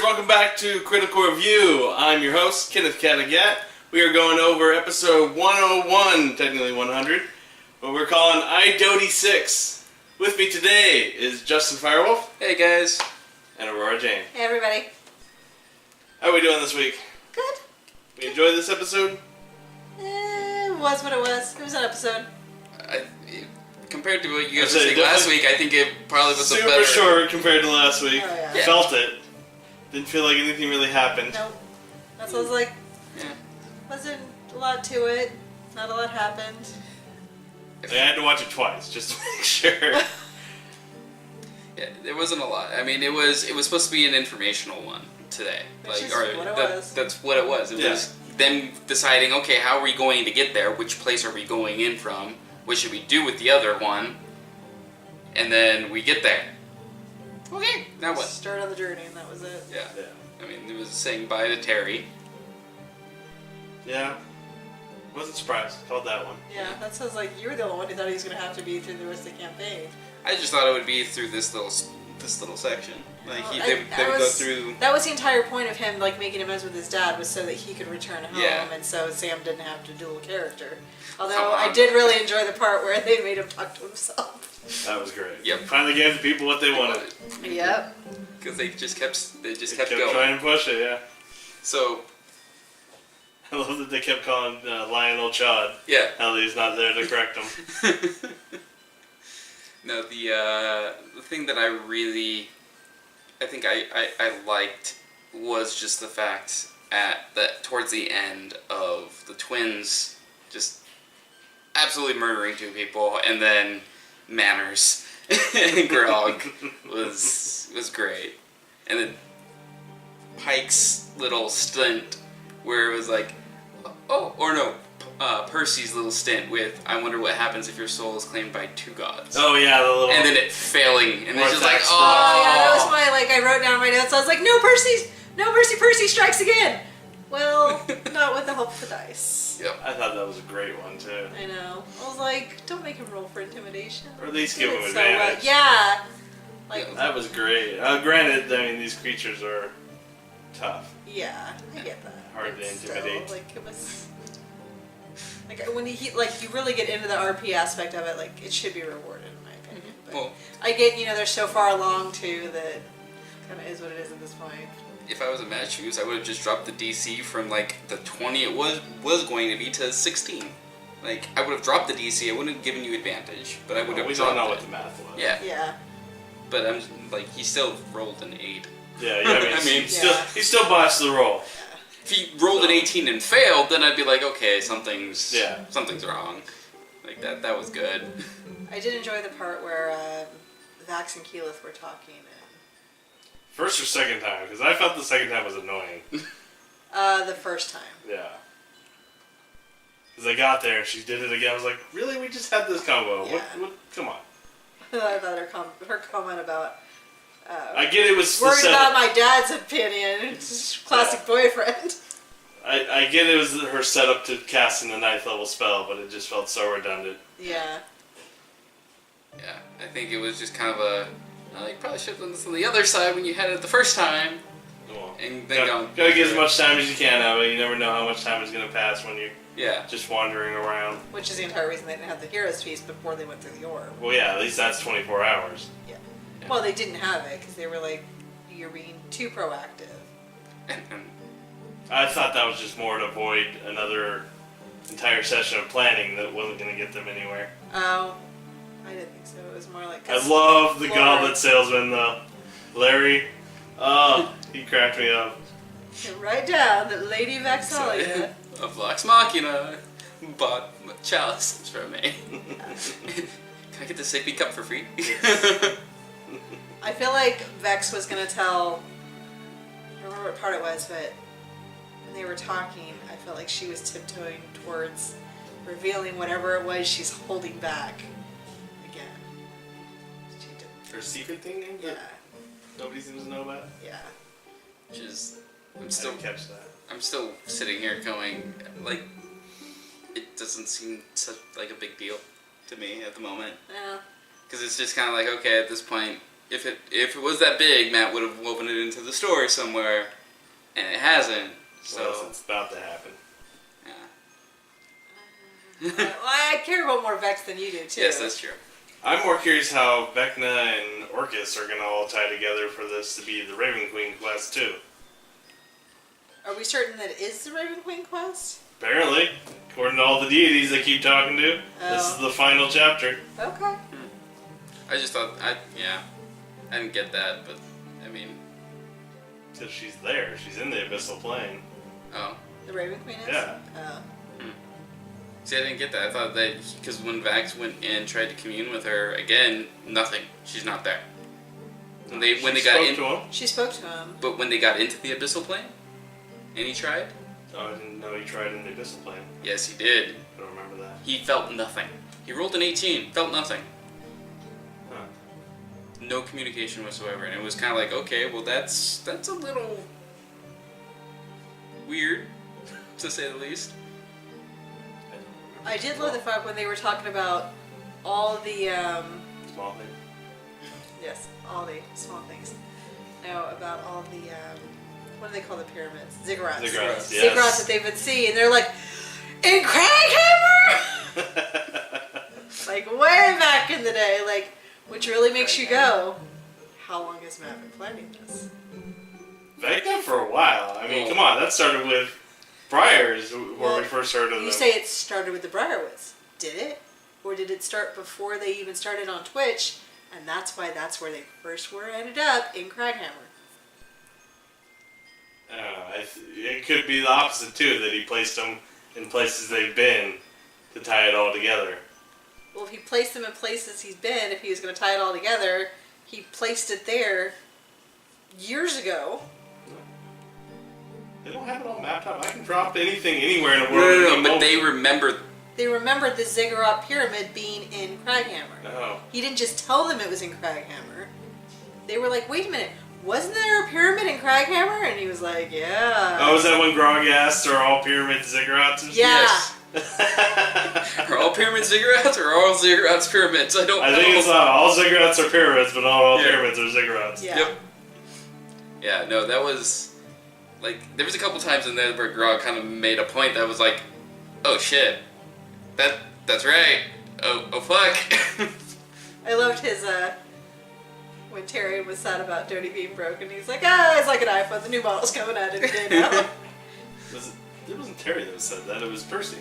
welcome back to Critical Review. I'm your host, Kenneth Cadigat. We are going over episode 101, technically 100, but we're calling eyeDotey 6. With me today is Justin Firewolf. Hey guys. And Aurora Jane. Hey everybody. How are we doing this week? Good. We enjoyed this episode? It was what it was. It was an episode. Compared to what you guys were saying last week, I think it probably was super a better... short compared to last week. Oh, yeah. Yeah. Felt it. Didn't feel like anything really happened. Nope. That's what I was like. Yeah. Wasn't a lot to it. Not a lot happened. I had to watch it twice just to make sure. Yeah, there wasn't a lot. I mean, it was supposed to be an informational one today. Which is what it was. That's what it was. It was them deciding, okay, how are we going to get there? Which place are we going in from? What should we do with the other one? And then we get there. Okay, now what? Start on the journey, and that was it. Yeah. I mean, it was saying bye to Terry. Yeah. Wasn't surprised. Felt that one. Yeah, that sounds like you were the only one who thought he was going to have to be through the rest of the campaign. I just thought it would be through this little section. Like they would go through. That was the entire point of him, like making amends with his dad, was so that he could return home, and so Sam didn't have to dual character. Although I did really enjoy the part where they made him talk to himself. That was great. Yep. Finally gave the people what they wanted. Yep. Because they just kept going. Trying to push it, yeah. So. I love that they kept calling Lionel Chad. Yeah. How he's not there to correct him. No, the thing that I think I liked was just the fact that towards the end of the twins just absolutely murdering two people, and then Manners and Grog was great, and then Pike's little stint where it was like, Percy's little stint with, I wonder what happens if your soul is claimed by two gods. Oh yeah, the little... And then it failing, and it's just like, oh yeah, that was my, I wrote down my notes, I was like, no, Percy strikes again! Well, not with the help of the dice. Yep. I thought that was a great one too. I know. I was like, don't make him roll for intimidation. Or at least give him so advantage. yeah. That was great. Granted, I mean, these creatures are tough. Yeah, I get that. Hard to intimidate. Still, it was... when you really get into the RP aspect of it, it should be rewarded in my opinion. But well, I get, they're so far along too that kind of is what it is at this point. If I was in Matt's shoes, I would have just dropped the DC from the 20 it was going to be to 16. I would have dropped the DC. I wouldn't have given you advantage, but I would have. We dropped don't know it. what the math was. Yeah. Yeah. But I'm he still rolled an 8. Yeah. I mean, he still botched the roll. If he rolled an 18 and failed, then I'd be like, okay, something's wrong. That was good. I did enjoy the part where Vax and Keyleth were talking. First or second time? Because I felt the second time was annoying. The first time. Yeah. Because I got there and she did it again. I was like, really? We just had this combo. Yeah. What? Come on. I thought her comment about... I get it was worried about my dad's opinion. Classic boyfriend. I get it was her setup to casting the 9th level spell, but it just felt so redundant. Yeah. Yeah, I think it was just kind of a... you probably should have done this on the other side when you had it the first time. Well, and then gotta get as much time as you can out of it. You never know how much time is going to pass when you're just wandering around. Which is the entire reason they didn't have the hero's feast before they went through the orb. Well, yeah, at least that's 24 hours. Yeah. Well, they didn't have it because they were like, you're being too proactive. I thought that was just more to avoid another entire session of planning that wasn't going to get them anywhere. Oh, I didn't think so. It was more like... I love the goblet salesman, though. Larry, he cracked me up. Write down that Lady Vaxalia... A Vox Machina bought chalices from me. Can I get the sippy cup for free? I feel like Vex was going to tell... I don't remember what part it was, but when they were talking, I felt like she was tiptoeing towards revealing whatever it was she's holding back. Again. She did. Her secret thing? Yeah. Nobody seems to know about? Yeah. Which is... I didn't catch that. I'm still sitting here going, it doesn't seem such a big deal to me at the moment. Yeah. Because it's just kind of okay, at this point, if it was that big, Matt would have woven it into the story somewhere, and it hasn't. So Well, it's about to happen. yeah. Well, I care about more Vex than you do, too. Yes, that's true. I'm more curious how Vecna and Orcus are going to all tie together for this to be the Raven Queen quest, too. Are we certain that it is the Raven Queen quest? Apparently, according to all the deities they keep talking to, this is Oh. the final chapter. Okay. I just thought, I didn't get that, but, I mean, Because she's there. She's in the Abyssal Plane. oh. The Raven Queen is? Yeah. Oh. See, I didn't get that. I thought that, because when Vax went and tried to commune with her, again, nothing. She's not there. When they got spoke in, to him. She spoke to him. but when they got into the Abyssal Plane, and he tried, Oh, I didn't know he tried in the Abyssal Plane. yes, he did. I don't remember that. He felt nothing. He rolled an 18, felt nothing. Huh. No communication whatsoever, and it was kind of like, okay, well, that's a little weird, to say the least. I did love the fact when they were talking about all the, Small thing. yes, all the small things. No, about all the, what do they call the pyramids? Ziggurats. Ziggurats, Ziggurats yes. that they've been seeing. They're like, in Craghammer! Like, way back in the day. Like, which really makes you go, how long has Matt been planning this? Vecna for a while. I mean, Well- come on. That started with Briars, where Well, we first heard of You them. say it started with the Briarwoods. Did it? Or did it start before they even started on Twitch? And that's why that's where they first were ended up, in Craghammer. It could be the opposite, too, that he placed them in places they've been to tie it all together. Well, if he placed them in places he's been, if he was going to tie it all together, he placed it there years ago. They don't have it all mapped out. I can drop anything anywhere in the No, world. no, at no, any but moment. they remembered. They remembered the Ziggurat Pyramid being in Craghammer. Oh. He didn't just tell them it was in Craghammer. They were like, wait a minute, wasn't there a pyramid in Craghammer? And he was like, yeah. Oh, is that when Grog asked, are all pyramids ziggurats and Yeah. Yes. Are all pyramids ziggurats or are all ziggurats pyramids? I don't know. I think it's all ziggurats are pyramids, but not all Yeah. pyramids are ziggurats. Yeah. Yep. Yeah, no, that was, like, there was a couple times in there where Grog kind of made a point that was like, oh shit, that's right, oh fuck. I loved his, when Terry was sad about Doty being broken, he's like, it's like an iPhone, the new model's coming out any day now. It wasn't Terry that said that, it was Percy.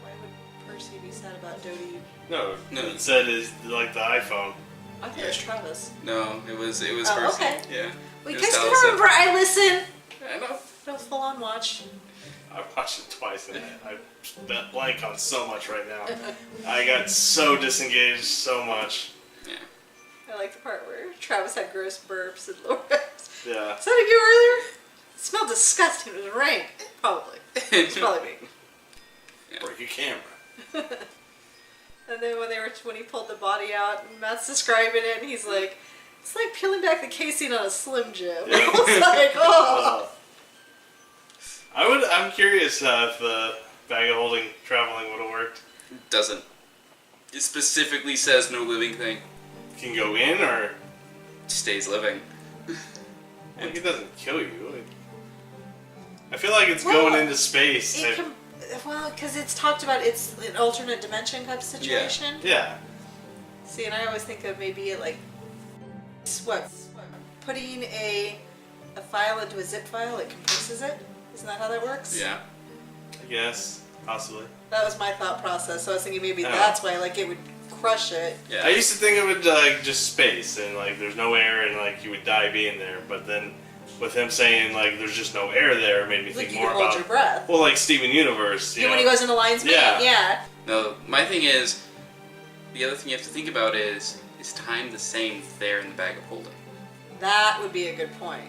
Why would Percy be sad about Doty? No, No. it said is like the iPhone. I thought it was Travis. No, it was Oh, Percy. okay. Yeah. Well, It you was guys can Allison. remember, I listen. I know. No full-on watch. I watched it twice and I bet blank on so much right now. I got so disengaged so much. Yeah. I like the part where Travis had gross burps and Laura. Yeah. Is that you earlier? It smelled disgusting. It was rank. Probably. It's probably me. Break your camera. And then when he pulled the body out, and Matt's describing it, and he's like, it's like peeling back the casing on a Slim Jim. Yeah. I was like, oh. I'm curious if the bag of holding traveling would have worked. Doesn't. It specifically says no living thing. Can go in or Stays living. like it doesn't kill you. I feel like it's Well, going into space. It can, well, because it's talked about, it's an alternate dimension type of situation. Yeah. See, and I always think of maybe it like, what, putting a file into a zip file, it compresses it. Isn't that how that works? Yeah. I guess. Possibly. That was my thought process. So I was thinking maybe Oh. that's why, like, it would crush it. Yeah. I used to think of it like just space and like there's no air and like you would die being there. But then with him saying like there's just no air there, it made me Like think you more can hold about your breath. well, like Steven Universe. Yeah, when he goes in the lion's mane, Yeah. yeah. No, my thing is, the other thing you have to think about is time the same there in the bag of holding? That would be a good point.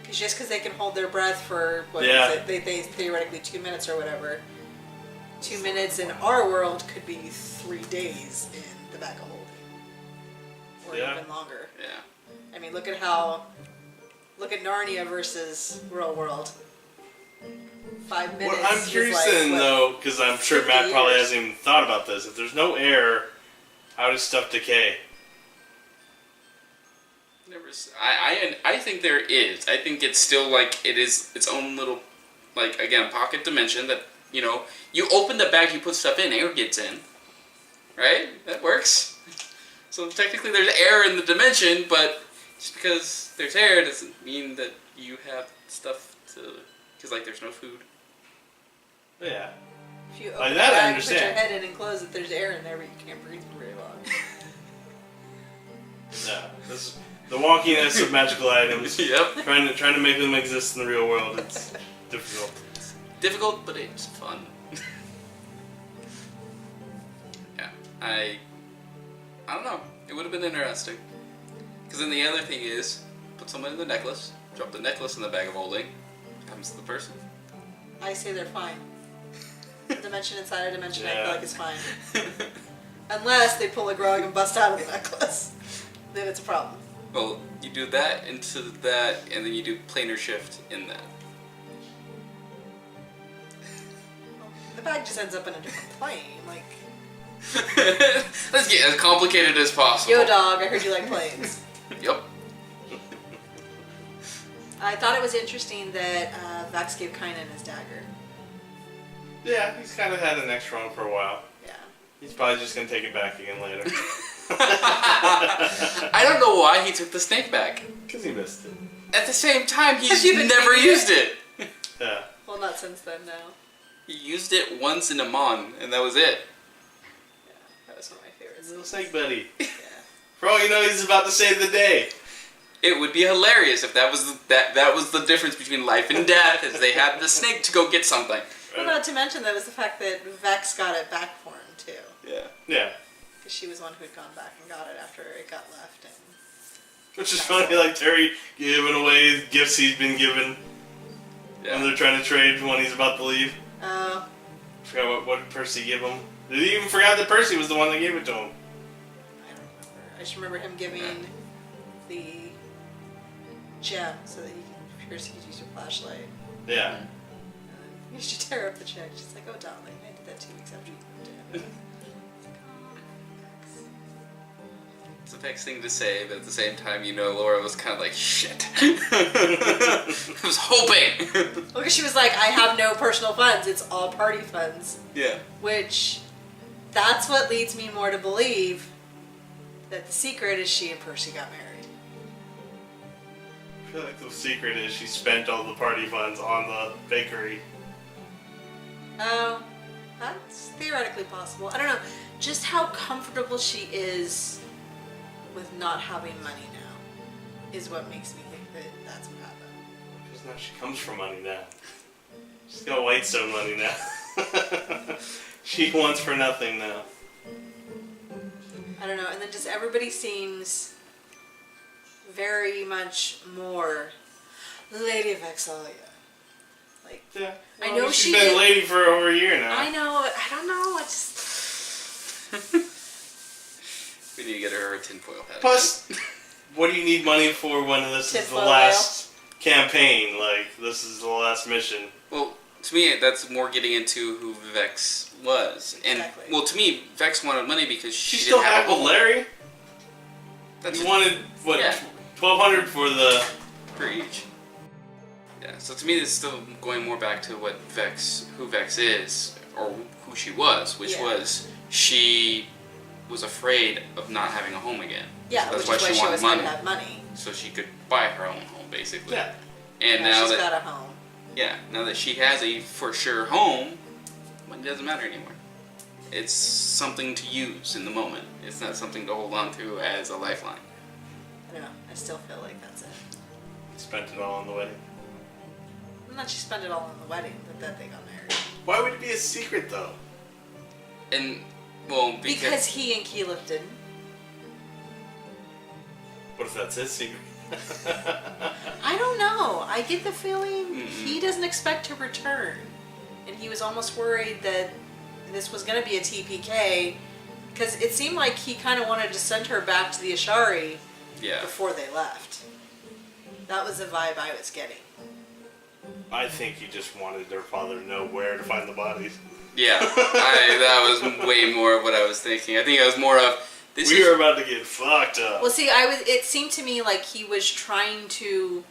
Because just because they can hold their breath for, what is Yeah. it? They theoretically 2 minutes or whatever. 2 minutes in our world could be 3 days in the bag of holding. Or Yeah. even longer. Yeah. I mean, look at Narnia versus Real World. 5 minutes. Well, I'm is curious like, then what, though, because I'm sure 50 Matt probably years. hasn't even thought about this. If there's no air, how does stuff decay? I think there is. I think it's still like it is its own little, like again, pocket dimension that you open the bag, you put stuff in, air gets in, right? That works. So technically, there's air in the dimension, but just because there's air doesn't mean that you have stuff to. Because like there's no food. Yeah. If you Like open the that, I bag, put understand. your head in and close it, there's air in there, but you can't breathe for very long. Yeah. This is the wonkiness of magical items. Yep. Trying to make them exist in the real world. It's difficult. Difficult, but it's fun. Yeah, I don't know. It would have been interesting. Because then the other thing is, put someone in the necklace, drop the necklace in the bag of holding, comes to the person. I say they're fine. A dimension inside a dimension, I Yeah. feel like it's fine. Unless they pull a grog and bust out of the necklace. Then it's a problem. Well, you do that into that, and then you do planar shift in that. The bag just ends up in a different plane. Like, Let's get as complicated as possible. yo dog, I heard you like planes. Yep. I thought it was interesting that Vax gave Kynan his dagger. Yeah, he's kind of had an extra one for a while. Yeah. He's probably just gonna take it back again later. I don't know why he took the snake back. Because he missed it. At the same time, Have he's you been never taking used it. Yeah. Well, not since then, no. He used it once in Amon, and that was it. Yeah, that was one of my favorites. Little snake buddy. Yeah. For all you know, he's about to save the day. It would be hilarious if that was that was the difference between life and death, is they had the snake to go get something. Well, not to mention that was the fact that Vex got it back for him, too. Yeah. Yeah. Because she was one who had gone back and got it after it got left. And Which is funny, like Terry giving away gifts he's been given when they're trying to trade when he's about to leave. Oh. Forgot what did Percy give him. Did he even forgot that Percy was the one that gave it to him? I don't remember. I just remember him giving the gem so that Percy could use her flashlight. Yeah. You should tear up the check. She's like, oh, darling, I did that 2 weeks after you moved in. It's a Vex thing to say, but at the same time, Laura was kind of like, shit. I was hoping. Well, because she was like, I have no personal funds. It's all party funds. Yeah. Which, that's what leads me more to believe that the secret is she and Percy got married. I feel like the secret is she spent all the party funds on the bakery. Oh, that's theoretically possible. I don't know. Just how comfortable she is with not having money now is what makes me think that that's what happened. Because now she comes from money now. She's got Whitestone money now. She wants for nothing now. I don't know. And then just everybody seems very much more Lady Vexalia. Like, Yeah. I know she's she been did- a lady for over a year now. I know. I don't know. I just. We need to get her a tinfoil hat. Plus, what do you need money for when this is the Tinfoil last campaign? Like, this is the last mission. Well, to me, that's more getting into who Vex was. And, Exactly. well, to me, Vex wanted money because She she still didn't have had a with home. Larry? That's You wanted, what, Yeah. 1200 for the... for each. Yeah, so to me, it's still going more back to who Vex is, or who she was, which Yeah. was she was afraid of not having a home again. Yeah, So which is why she wanted always had money, to have money. so she could buy her own home, basically. Yeah. And Now now she's that got a home. now that she has a for sure home, money doesn't matter anymore. It's something to use in the moment. It's not something to hold on to as a lifeline. I don't know. I still feel like that's it. Spent it all on the wedding. And then she spent it all on the wedding, but then they got married. Why would it be a secret, though? And well, Because he and Keyleth didn't. What if that's his secret? I don't know. I get the feeling Mm-mm. he doesn't expect to return. And he was almost worried that this was going to be a TPK. Because it seemed like he kind of wanted to send her back to the Ashari yeah. before they left. That was the vibe I was getting. I think he just wanted their father to know where to find the bodies. Yeah, that was way more of what I was thinking. I think it was more of We were about to get fucked up. Well, see, it seemed to me like he was trying to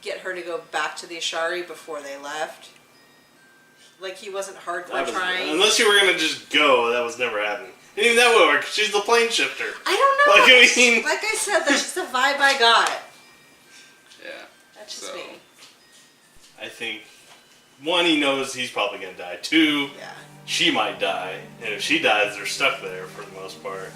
get her to go back to the Ashari before they left. Like, he wasn't hardcore trying. Unless you were going to just go, that was never happening. And even that would work. She's the plane shifter. I don't know. Like I said, that's just the vibe I got. Yeah. That's just me. I think, one, he knows he's probably going to die. Two, Yeah. she might die. And if she dies, they're stuck there for the most part.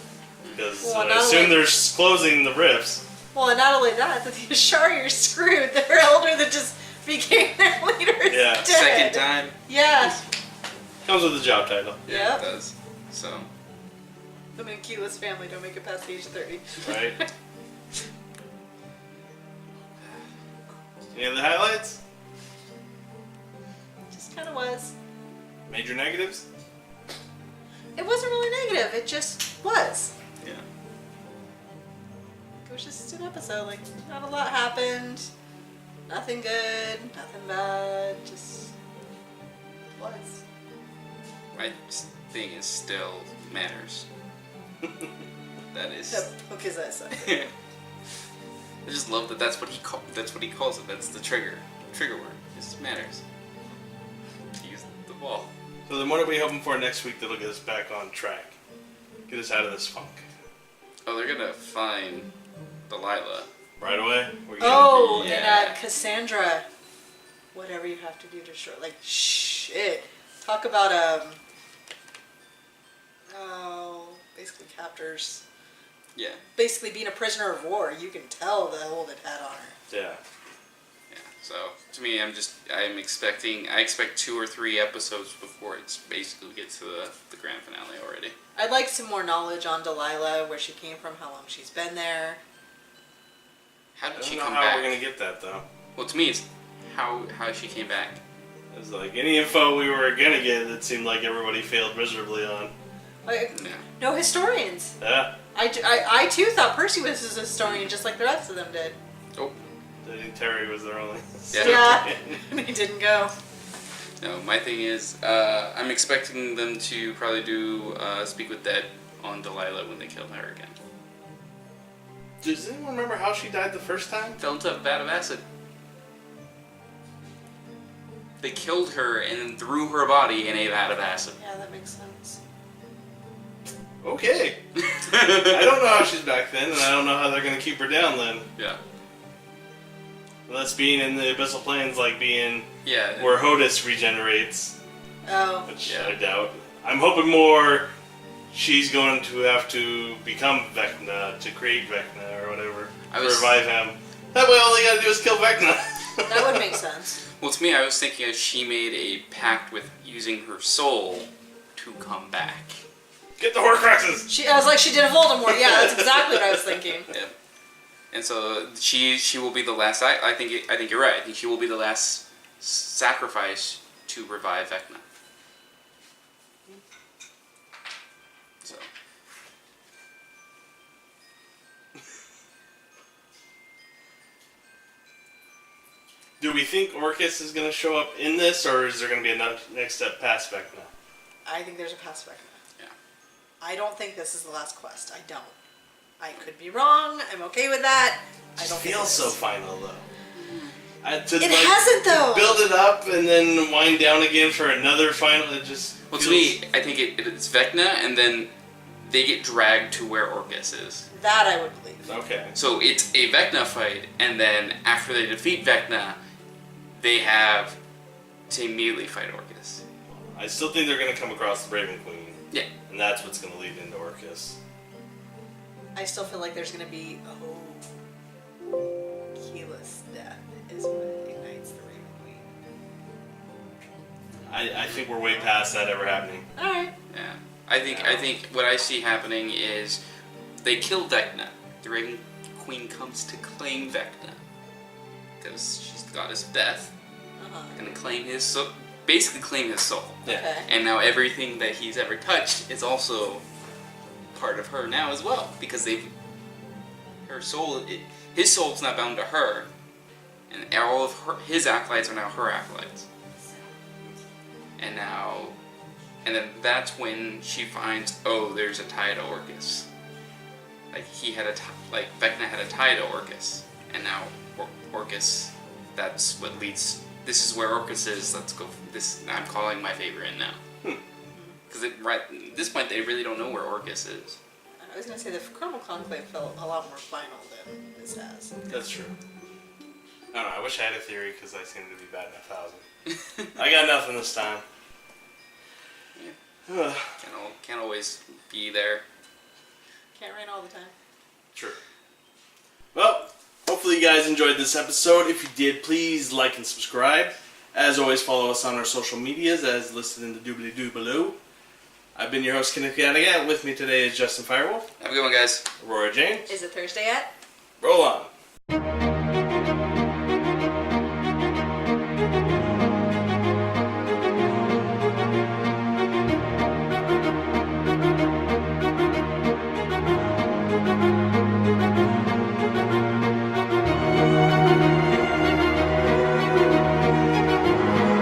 Because Well, I assume they're closing the rifts. Well, and not only that, the Ashari are screwed. Their elder that just became their leader is dead. Second time. Yeah. Comes with the job title. Yeah, Yep. it does. So. The Mankila's family don't make it past the age of 30. Right? Any other highlights? Just kind of was. Major negatives? It wasn't really negative. It just was. Yeah. It was just an episode. Like, not a lot happened. Nothing good. Nothing bad. Just was. My thing is still manners. That is. Hook his ass up. I just love that. That's what he calls it. That's the trigger word. It's manners. Use the ball. So then what are we hoping for next week that'll get us back on track? Get us out of this funk. Oh, they're gonna find Delilah. Right away? Oh, Yeah. and Cassandra. Whatever you have to do to short. Like, shit. Talk about, basically captors. Yeah. Basically being a prisoner of war. You can tell the hold it had on her. Yeah. Yeah. So to me, I expect 2 or 3 episodes before it basically gets to the grand finale already. I'd like some more knowledge on Delilah, where she came from, how long she's been there. How I did don't she know come how back? we're going to get that, though. Well, to me, it's how she came back. It was like any info we were going to get, it seemed like everybody failed miserably on. Like, Yeah. no historians. Yeah. I too thought Percy was a historian, just like the rest of them did. Oh. I think Terry was their only. Yeah. He didn't go. No, my thing is, I'm expecting them to probably do Speak with Dead on Delilah when they kill her again. Does anyone remember how she died the first time? Fell into a vat of acid. They killed her and then threw her body in a vat of acid. Yeah, that makes sense. Okay. I don't know how she's back then, and I don't know how they're going to keep her down then. Yeah. Unless being in the Abyssal Plains like being Yeah. where Hodis regenerates, Oh. which Yeah. I doubt. I'm hoping more she's going to have to become Vecna to create Vecna or whatever. To revive him. That way all they gotta do is kill Vecna. That would make sense. Well, to me, I was thinking she made a pact with using her soul to come back. Get the Horcruxes! I was like, she did a Voldemort. Yeah, that's exactly what I was thinking. Yeah. And so she will be the last. I think you're right. I think she will be the last sacrifice to revive Vecna. So. Do we think Orcus is going to show up in this, or is there going to be a next step past Vecna? I think there's a past Vecna. Yeah. I don't think this is the last quest. I don't. I could be wrong. I'm okay with that. I don't think it feels is. so final, though. It hasn't, though. Build it up and then wind down again for another final. It just. Well, to me, I think it's Vecna, and then they get dragged to where Orcus is. That I would believe. Okay. So it's a Vecna fight, and then after they defeat Vecna, they have to immediately fight Orcus. I still think they're going to come across the Raven Queen. Yeah. And that's what's going to lead into Orcus. I still feel like there's going to be keyless death is what ignites the Raven Queen. I think we're way past that ever happening. All right. Yeah. I think what I see happening is they kill Vecna. The Raven Queen comes to claim Vecna because she's the goddess of death, and claim his soul, basically claim his soul. Yeah. Okay. And now everything that he's ever touched is also part of her now as well, because his soul's not bound to her, and all of his acolytes are now her acolytes. And then that's when she finds, oh, there's a tie to Orcus. like he had like Vecna had a tie to Orcus, and now Orcus, that's what leads. This is where Orcus is. Let's go. This I'm calling my favor in now. Because right at this point, they really don't know where Orcus is. I was gonna say the Chromal Conclave felt a lot more final than this has. That's true. I don't know. I wish I had a theory because I seem to be batting 1,000. I got nothing this time. Yeah. Can't always be there. Can't rain all the time. True. Well, hopefully you guys enjoyed this episode. If you did, please like and subscribe. As always, follow us on our social medias as listed in the doobly-doo below. I've been your host, Kenneth Gadigan. With me today is Justin Firewolf. Have a good one, guys. Aurora James. Is it Thursday yet? Roll on.